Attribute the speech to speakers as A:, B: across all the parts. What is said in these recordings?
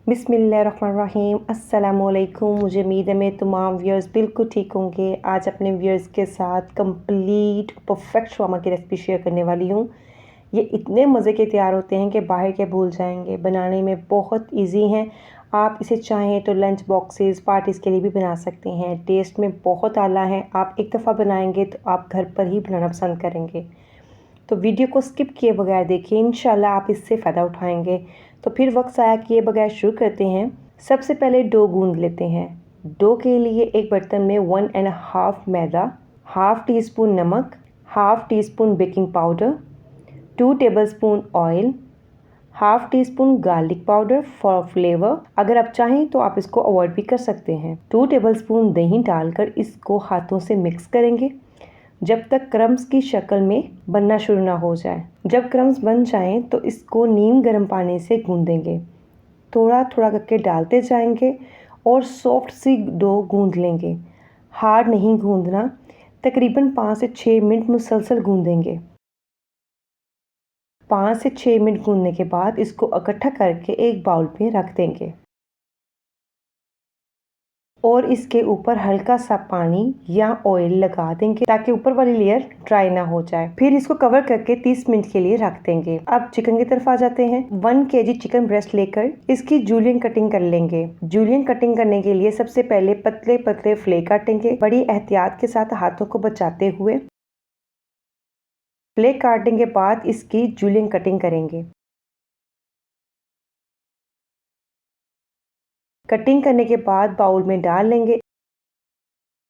A: बिस्मिल्लाहिर्रहमानिर्रहीम अस्सलामुअलैकुम। मुझे उम्मीद है मेरे तमाम व्यूअर्स बिल्कुल ठीक होंगे। आज अपने व्यूअर्स के साथ कंप्लीट परफेक्ट शवारमा की रेसिपी शेयर करने वाली हूँ। ये इतने मज़े के तैयार होते हैं कि बाहर के भूल जाएंगे। बनाने में बहुत इजी हैं। आप इसे चाहें तो लंच बॉक्सेस पार्टीज़ के लिए भी बना सकते हैं। टेस्ट में बहुत आला है। आप एक दफ़ा बनाएंगे तो आप घर पर ही बनाना पसंद करेंगे। तो वीडियो को स्किप किए बगैर देखिए, इंशाल्लाह आप इससे फ़ायदा उठाएंगे। तो फिर वक्त ज़ाया किए बगैर शुरू करते हैं। सबसे पहले डो गूंद लेते हैं। डो के लिए एक बर्तन में 1.5 मैदा, हाफ़ टी स्पून नमक, half tea spoon baking powder, 2 tablespoon oil, half tea spoon garlic powder for flavour. अगर आप चाहें तो आप इसको अवॉइड भी कर सकते हैं। 2 टेबलस्पून दही डालकर इसको हाथों से मिक्स करेंगे जब तक क्रम्स की शक्ल में बनना शुरू ना हो जाए। जब क्रम्स बन जाएं तो इसको नीम गर्म पानी से गूंदेंगे। थोड़ा थोड़ा करके डालते जाएंगे और सॉफ्ट सी डो गूंद लेंगे। हार्ड नहीं गूंदना। तकरीबन 5 से 6 मिनट मुसलसल गूंदेंगे। 5 से 6 मिनट गूंदने के बाद इसको इकट्ठा करके एक बाउल में रख देंगे और इसके ऊपर हल्का सा पानी या ऑयल लगा देंगे ताकि ऊपर वाली लेयर ड्राई ना हो जाए। फिर इसको कवर करके 30 मिनट के लिए रख देंगे। अब चिकन की तरफ आ जाते हैं। 1 केजी चिकन ब्रेस्ट लेकर इसकी जूलियन कटिंग कर लेंगे। जूलियन कटिंग करने के लिए सबसे पहले पतले पतले फ्ले काटेंगे, बड़ी एहतियात के साथ हाथों को बचाते हुए। फ्ले काटने के बाद इसकी जूलियन कटिंग करेंगे। कटिंग करने के बाद बाउल में डाल लेंगे।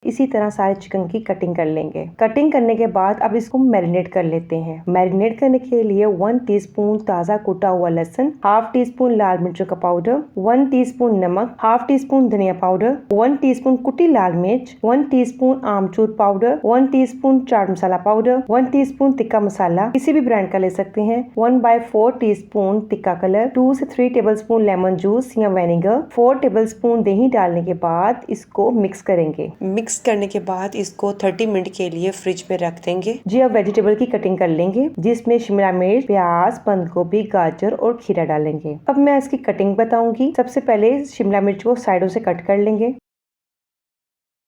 A: इसी तरह सारे चिकन की कटिंग कर लेंगे। कटिंग करने के बाद अब इसको मैरिनेट कर लेते हैं। मैरिनेट करने के लिए 1 टीस्पून ताज़ा कुटा हुआ लहसुन, हाफ़ टी स्पून लाल मिर्चों का पाउडर, 1 टीस्पून नमक, हाफ़ टी स्पून धनिया पाउडर, 1 टीस्पून कुटी लाल मिर्च, 1 टीस्पून आमचूर powder, 1 teaspoon chaat masala powder, 1 teaspoon tikka masala किसी भी ब्रांड का ले सकते हैं, 1/4 टीस्पून टिक्का कलर, 2 से 3 टेबलस्पून लेमन जूस या विनेगर, 4 टेबलस्पून दही डालने के बाद इसको मिक्स करेंगे। मिक्स करने के बाद इसको 30 मिनट के लिए फ्रिज में रख देंगे। जी अब वेजिटेबल की कटिंग कर लेंगे, जिसमें शिमला मिर्च, प्याज, बंद गोभी, गाजर और खीरा डालेंगे। अब मैं इसकी कटिंग बताऊंगी। सबसे पहले शिमला मिर्च को साइडों से कट कर लेंगे।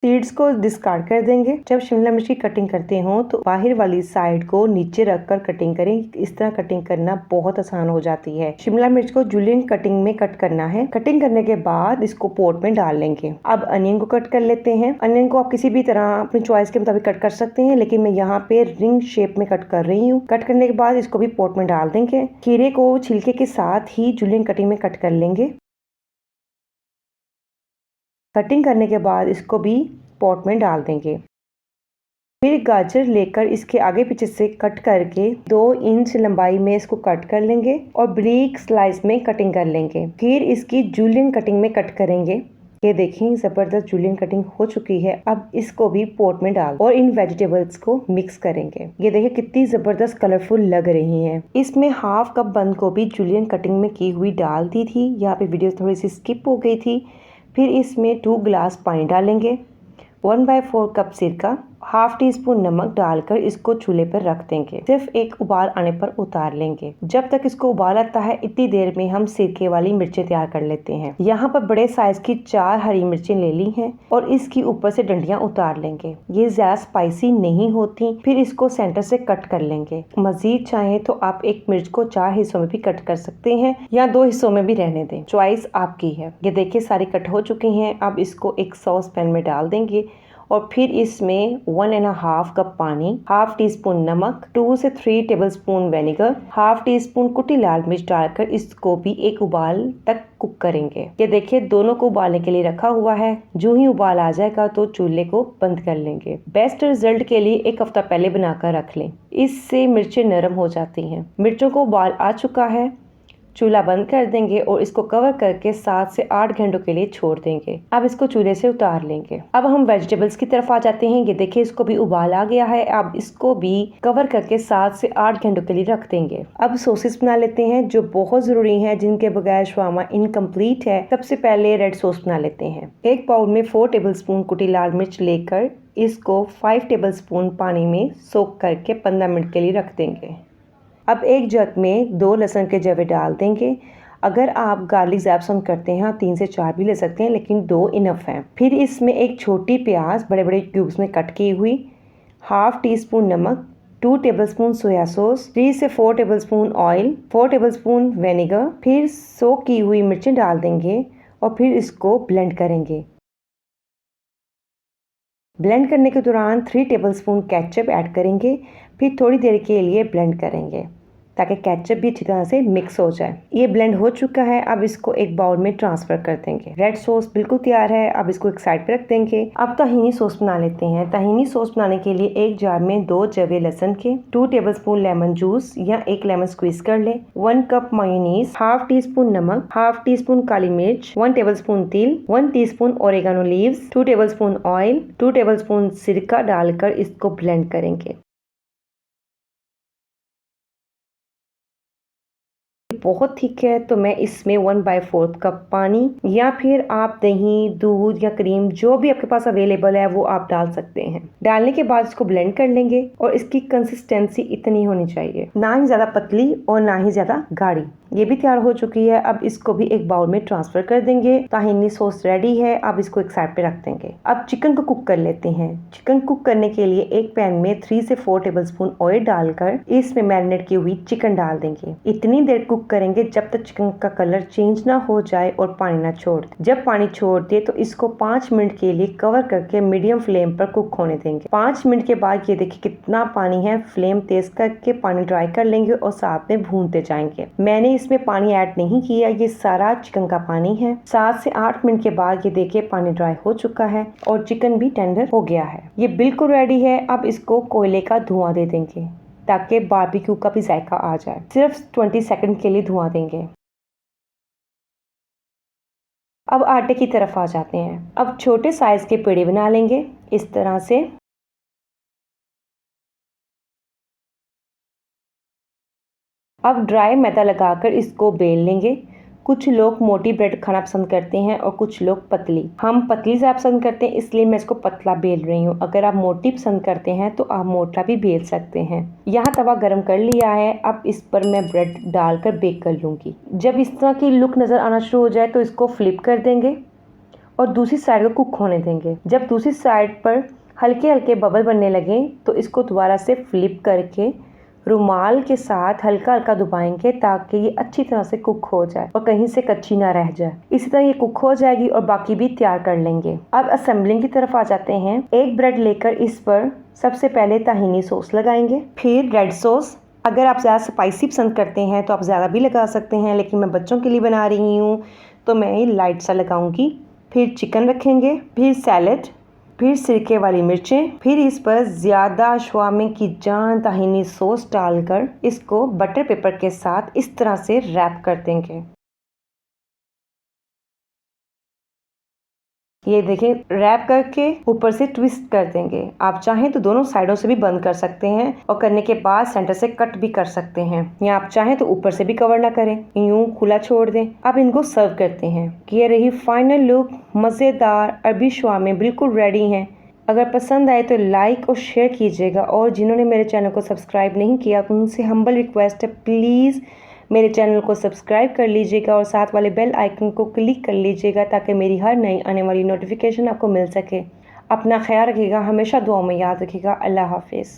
A: सीड्स को डिस्कार्ड कर देंगे। जब शिमला मिर्च की कटिंग करते हो तो बाहर वाली साइड को नीचे रखकर कटिंग करें। इस तरह कटिंग करना बहुत आसान हो जाती है। शिमला मिर्च को जूलियन कटिंग में कट करना है। कटिंग करने के बाद इसको पोट में डाल लेंगे। अब अनियन को कट कर लेते हैं। अनियन को आप किसी भी तरह अपनी चॉइस के मुताबिक कट कर सकते हैं, लेकिन मैं यहाँ पे रिंग शेप में कट कर रही हूँ। कट करने के बाद इसको भी पोट में डाल देंगे। खीरे को छिलके के साथ ही जूलियन कटिंग में कट कर लेंगे। कटिंग करने के बाद इसको भी पॉट में डाल देंगे। फिर गाजर लेकर इसके आगे पीछे से कट करके 2 इंच लंबाई में इसको कट कर लेंगे और ब्रीक स्लाइस में कटिंग कर लेंगे। फिर इसकी जूलियन कटिंग में कट करेंगे। ये देखें जबरदस्त जूलियन कटिंग हो चुकी है। अब इसको भी पॉट में डाल और इन वेजिटेबल्स को मिक्स करेंगे। ये देखिए कितनी जबरदस्त कलरफुल लग रही हैं। इसमें हाफ कप बंद गोभी जूलियन कटिंग में की हुई डाल दी थी। यहाँ पे वीडियो थोड़ी सी स्किप हो गई थी। फिर इसमें 2 गिलास पानी डालेंगे, 1/4 कप सिरका, हाफ़ टी स्पून नमक डालकर इसको चूल्हे पर रख देंगे। सिर्फ एक उबाल आने पर उतार लेंगे। जब तक इसको उबाल आता है इतनी देर में हम सिरके वाली मिर्चें तैयार कर लेते हैं। यहाँ पर बड़े साइज की 4 हरी मिर्चें ले ली हैं और इसकी ऊपर से डंडियाँ उतार लेंगे। ये ज्यादा स्पाइसी नहीं होती। फिर इसको सेंटर से कट कर लेंगे। मजीद चाहे तो आप एक मिर्च को 4 हिस्सों में भी कट कर सकते हैं या 2 हिस्सों में भी रहने दें, चॉइस आपकी है। ये देखिए सारी कट हो चुकी हैं। अब इसको एक सॉस पैन में डाल देंगे और फिर इसमें 1.5 कप पानी, हाफ टी स्पून नमक, 2 से 3 tablespoon vinegar, half tea spoon कुटी लाल मिर्च डालकर इसको भी एक उबाल तक कुक करेंगे। ये देखिए दोनों को उबालने के लिए रखा हुआ है। जो ही उबाल आ जाएगा तो चूल्हे को बंद कर लेंगे। बेस्ट रिजल्ट के लिए 1 हफ्ता पहले बनाकर रख लें, इससे मिर्चें नरम हो जाती हैं। मिर्चों को उबाल आ चुका है। चूल्हा बंद कर देंगे और इसको कवर करके 7 से 8 घंटों के लिए छोड़ देंगे। अब इसको चूल्हे से उतार लेंगे। अब हम वेजिटेबल्स की तरफ आ जाते हैं। ये देखिए इसको भी उबाल आ गया है। अब इसको भी कवर करके 7 से 8 घंटों के लिए रख देंगे। अब सॉसेस बना लेते हैं जो बहुत जरूरी है, जिनके बगैर शवारमा इनकम्प्लीट है। सबसे पहले रेड सॉस बना लेते हैं। एक बाउल में 4 टेबलस्पून कुटी लाल मिर्च लेकर इसको 5 टेबलस्पून पानी में सोक करके 15 मिनट के लिए रख देंगे। अब एक जग में 2 लहसुन के जवे डाल देंगे। अगर आप गार्लिक ज़्यादा पसंद करते हैं 3 से 4 भी ले सकते हैं, लेकिन 2 इनफ हैं। फिर इसमें एक छोटी प्याज बड़े बड़े क्यूब्स में कट की हुई, हाफ टी स्पून नमक, 2 टेबलस्पून सोया सॉस, 3 से 4 टेबलस्पून ऑयल, 4 टेबलस्पून विनेगर, फिर सोक की हुई मिर्चें डाल देंगे और फिर इसको ब्लेंड करेंगे। ब्लेंड करने के दौरान 3 टेबलस्पून केचप ऐड करेंगे, फिर थोड़ी देर के लिए ब्लेंड करेंगे ताकि केचप भी अच्छी तरह से मिक्स हो जाए। ये ब्लेंड हो चुका है, अब इसको एक बाउल में ट्रांसफर कर देंगे। रेड सॉस बिल्कुल तैयार है, अब इसको एक साइड पे रख देंगे। अब ताहीनी सॉस बना लेते हैं। ताहीनी सॉस बनाने के लिए एक जार में 2 जवे लहसुन के, 2 टेबलस्पून लेमन जूस या 1 लेमन स्क्वीज कर ले, 1 cup mayonnaise, half tea spoon नमक, हाफ टी स्पून काली मिर्च, 1 टेबलस्पून तिल, 1 teaspoon oregano leaves, 2 tablespoon oil, 2 tablespoon सिरका डालकर इसको ब्लेंड करेंगे। बहुत थिक है तो मैं इसमें 1/4 कप पानी या फिर आप दही, दूध या क्रीम जो भी आपके पास अवेलेबल है वो आप डाल सकते हैं। डालने के बाद इसको ब्लेंड कर लेंगे और इसकी कंसिस्टेंसी इतनी होनी चाहिए, ना ही ज्यादा पतली और ना ही ज्यादा गाढ़ी। ये भी तैयार हो चुकी है, अब इसको भी एक बाउल में ट्रांसफर कर देंगे। ताहीनी सॉस रेडी है, अब इसको एक साइड पे रख देंगे। अब चिकन को कुक कर लेते हैं। चिकन कुक करने के लिए एक पैन में 3 से 4 टेबलस्पून ऑयल डालकर इसमें मैरिनेट की हुई चिकन डाल देंगे। इतनी देर कुक करेंगे जब तक चिकन का कलर चेंज ना हो जाए और पानी ना छोड़ दे। जब पानी छोड़ दे तो इसको 5 मिनट के लिए कवर करके मीडियम फ्लेम पर कुक होने देंगे। 5 मिनट के बाद ये देखिए कितना पानी है, फ्लेम तेज करके पानी ड्राई कर लेंगे और साथ में भूनते जाएंगे। मैंने इसमें पानी ऐड नहीं किया, ये सारा चिकन का पानी है। 7 से 8 मिनट के बाद ये देखिए पानी ड्राई हो चुका है और चिकन भी टेंडर हो गया है। ये बिल्कुल रेडी है। अब इसको कोयले का धुआं दे देंगे ताकि बारबेक्यू का भी जायका आ जाए। सिर्फ 20 सेकंड के लिए धुआं देंगे। अब आटे की तरफ आ जाते हैं। अब छोटे साइज के पेड़े बना लेंगे इस तरह से। अब ड्राई मैदा लगाकर इसको बेल लेंगे। कुछ लोग मोटी ब्रेड खाना पसंद करते हैं और कुछ लोग पतली। हम पतली ज़्यादा पसंद करते हैं इसलिए मैं इसको पतला बेल रही हूँ। अगर आप मोटी पसंद करते हैं तो आप मोटा भी बेल सकते हैं। यहाँ तवा गरम कर लिया है, अब इस पर मैं ब्रेड डालकर बेक कर लूँगी। जब इस तरह की लुक नज़र आना शुरू हो जाए तो इसको फ्लिप कर देंगे और दूसरी साइड को कुक होने देंगे। जब दूसरी साइड पर हल्के हल्के बबल बनने लगे तो इसको दोबारा से फ्लिप करके रुमाल के साथ हल्का हल्का दबाएंगे ताकि ये अच्छी तरह से कुक हो जाए और कहीं से कच्ची ना रह जाए। इसी तरह ये कुक हो जाएगी और बाकी भी तैयार कर लेंगे। अब असेंबलिंग की तरफ आ जाते हैं। एक ब्रेड लेकर इस पर सबसे पहले ताहीनी सॉस लगाएंगे, फिर रेड सॉस। अगर आप ज़्यादा स्पाइसी पसंद करते हैं तो आप ज़्यादा भी लगा सकते हैं, लेकिन मैं बच्चों के लिए बना रही हूँ तो मैं ये लाइट सा लगाऊंगी। फिर चिकन रखेंगे, फिर सैलेड, फिर सिरके वाली मिर्चें, फिर इस पर ज़्यादा शवामे की जान ताहीनी सॉस डालकर इसको बटर पेपर के साथ इस तरह से रैप कर देंगे। ये देखें, रैप करके ऊपर से ट्विस्ट कर देंगे। आप चाहें तो दोनों साइडों से भी बंद कर सकते हैं और करने के बाद सेंटर से कट भी कर सकते हैं, या आप चाहें तो ऊपर से भी कवर ना करें, यूं खुला छोड़ दें। अब इनको सर्व करते हैं। ये रही फाइनल लुक। मज़ेदार अरबी शवामे बिल्कुल रेडी हैं। अगर पसंद आए तो लाइक और शेयर कीजिएगा, और जिन्होंने मेरे चैनल को सब्सक्राइब नहीं किया उनसे हम्बल रिक्वेस्ट है, प्लीज़ मेरे चैनल को सब्सक्राइब कर लीजिएगा और साथ वाले बेल आइकन को क्लिक कर लीजिएगा ताकि मेरी हर नई आने वाली नोटिफिकेशन आपको मिल सके। अपना ख्याल रखिएगा, हमेशा दुआओं में याद रखिएगा। अल्लाह हाफिज़।